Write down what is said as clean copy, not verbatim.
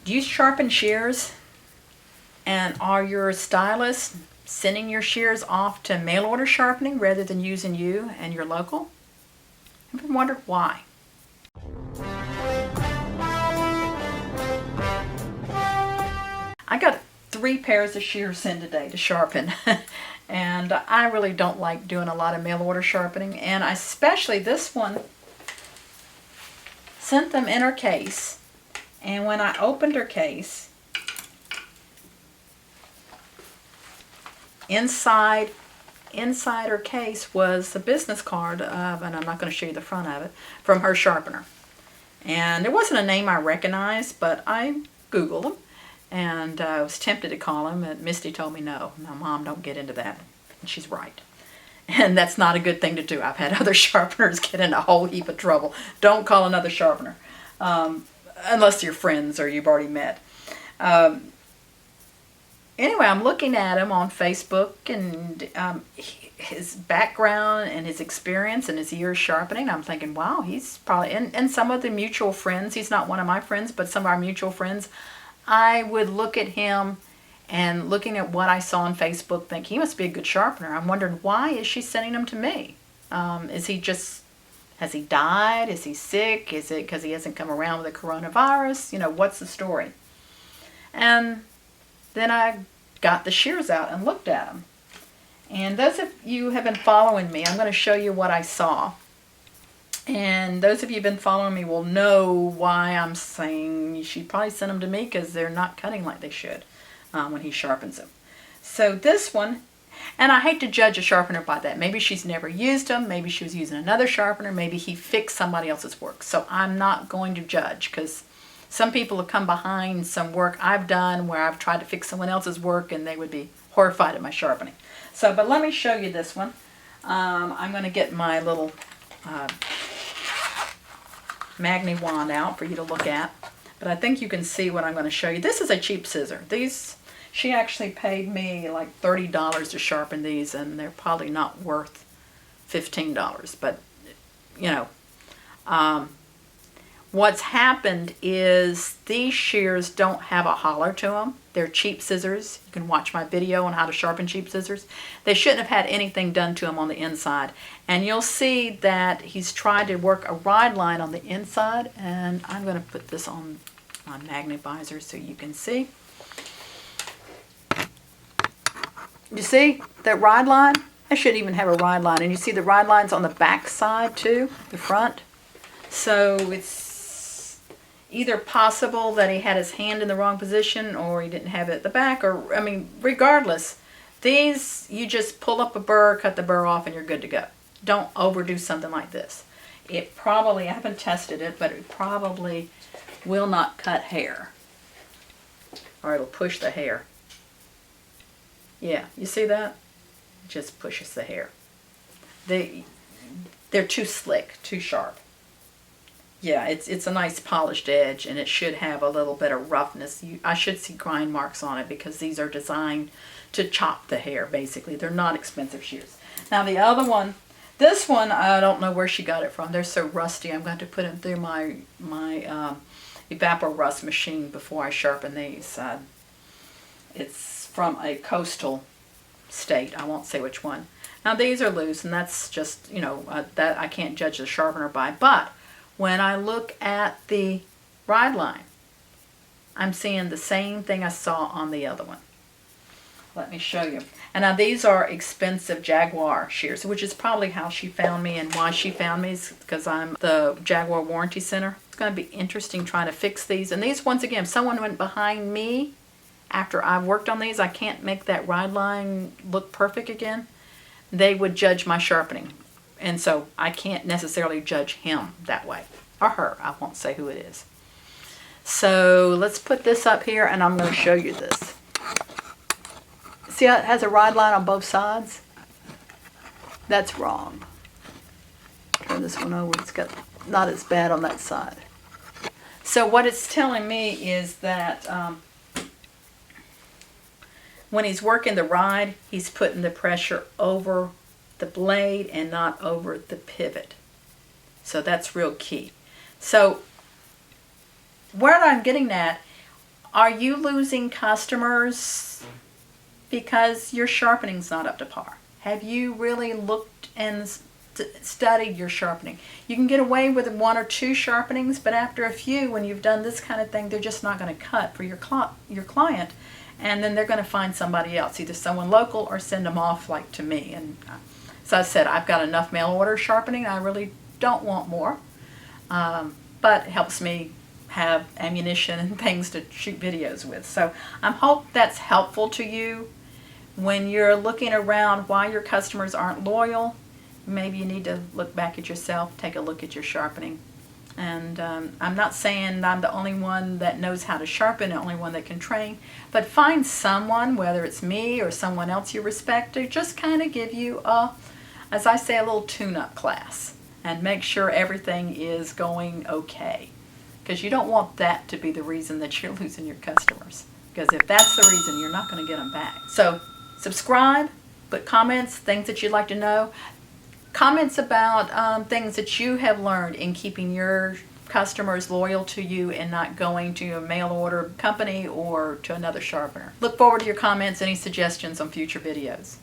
Do you sharpen shears? And are your stylists sending your shears off to mail order sharpening rather than using you and your local? Have you wondered why? I got 3 pairs of shears sent today to sharpen. And I really don't like doing a lot of mail order sharpening. And I especially this one sent them in her case. And when I opened her case, inside her case was a business card of, and I'm not going to show you the front of it, from her sharpener. And it wasn't a name I recognized, but I Googled them. And I was tempted to call him, and Misty told me no, Mom, don't get into that. And she's right. And that's not a good thing to do. I've had other sharpeners get in a whole heap of trouble. Don't call another sharpener, unless you're friends or you've already met. Anyway, I'm looking at him on Facebook, and his background and his experience and his years sharpening. I'm thinking, wow, he's probably, and some of the mutual friends, he's not one of my friends, but some of our mutual friends, I would look at him and looking at what I saw on Facebook, think he must be a good sharpener. I'm wondering, why is she sending him to me? Is he just, has he died? Is he sick? Is it because he hasn't come around with the coronavirus? You know, what's the story? And then I got the shears out and looked at them. And those of you who have been following me, I'm going to show you what I saw. And those of you who have been following me will know why I'm saying you should probably send them to me, because they're not cutting like they should when he sharpens them. So this one, and I hate to judge a sharpener by that. Maybe she's never used them. Maybe she was using another sharpener. Maybe he fixed somebody else's work. So I'm not going to judge, because some people have come behind some work I've done where I've tried to fix someone else's work and they would be horrified at my sharpening. So, but let me show you this one. I'm going to get my little Magni wand out for you to look at. But I think you can see what I'm going to show you. This is a cheap scissor. These, she actually paid me like $30 to sharpen these, and they're probably not worth $15. But, you know, what's happened is these shears don't have a hollow to them. They're cheap scissors. You can watch my video on how to sharpen cheap scissors. They shouldn't have had anything done to them on the inside. And you'll see that he's tried to work a ride line on the inside. And I'm going to put this on my magnet visor so you can see. You see that ride line? I shouldn't even have a ride line. And you see the ride lines on the back side too, the front. So it's either possible that he had his hand in the wrong position, or he didn't have it at the back, or, I mean, regardless, these, you just pull up a burr, cut the burr off, and you're good to go. Don't overdo something like this. It probably, I haven't tested it, but it probably will not cut hair, or it'll push the hair. Yeah, you see that? It just pushes the hair. They're too slick, too sharp. Yeah, it's a nice polished edge, and it should have a little bit of roughness. I should see grind marks on it, because these are designed to chop the hair, basically. They're not expensive shears. Now the other one, this one, I don't know where she got it from. They're so rusty. I'm going to put them through my Evapor-Rust machine before I sharpen these. It's from a coastal state. I won't say which one. Now these are loose, and that's just, you know, that I can't judge the sharpener by. But when I look at the ride line, I'm seeing the same thing I saw on the other one. Let me show you. And now these are expensive Jaguar shears, which is probably how she found me, and why she found me is because I'm the Jaguar Warranty Center. It's going to be interesting trying to fix these. And these, once again, if someone went behind me after I've worked on these, I can't make that ride line look perfect again. They would judge my sharpening. And so I can't necessarily judge him that way. Or her. I won't say who it is. So let's put this up here, and I'm going to show you this. See how it has a ride line on both sides? That's wrong. Turn this one over. It's got not as bad on that side. So what it's telling me is that when he's working the ride, he's putting the pressure over the blade and not over the pivot. So that's real key. So what I'm getting at, Are you losing customers because your sharpening's not up to par? Have you really looked and studied your sharpening? You can get away with 1 or 2 sharpenings, but after a few, when you've done this kind of thing, they're just not going to cut for your client, and then they're going to find somebody else, either someone local or send them off like to me. And so I said, I've got enough mail order sharpening. I really don't want more, but it helps me have ammunition and things to shoot videos with. So I hope that's helpful to you when you're looking around why your customers aren't loyal. Maybe you need to look back at yourself, take a look at your sharpening. And I'm not saying I'm the only one that knows how to sharpen, the only one that can train, but find someone, whether it's me or someone else you respect, to just kind of give you a, as I say, a little tune-up class and make sure everything is going okay. Because you don't want that to be the reason that you're losing your customers. Because if that's the reason, you're not going to get them back. So subscribe, put comments, things that you'd like to know. Comments about things that you have learned in keeping your customers loyal to you and not going to a mail order company or to another sharpener. Look forward to your comments, any suggestions on future videos.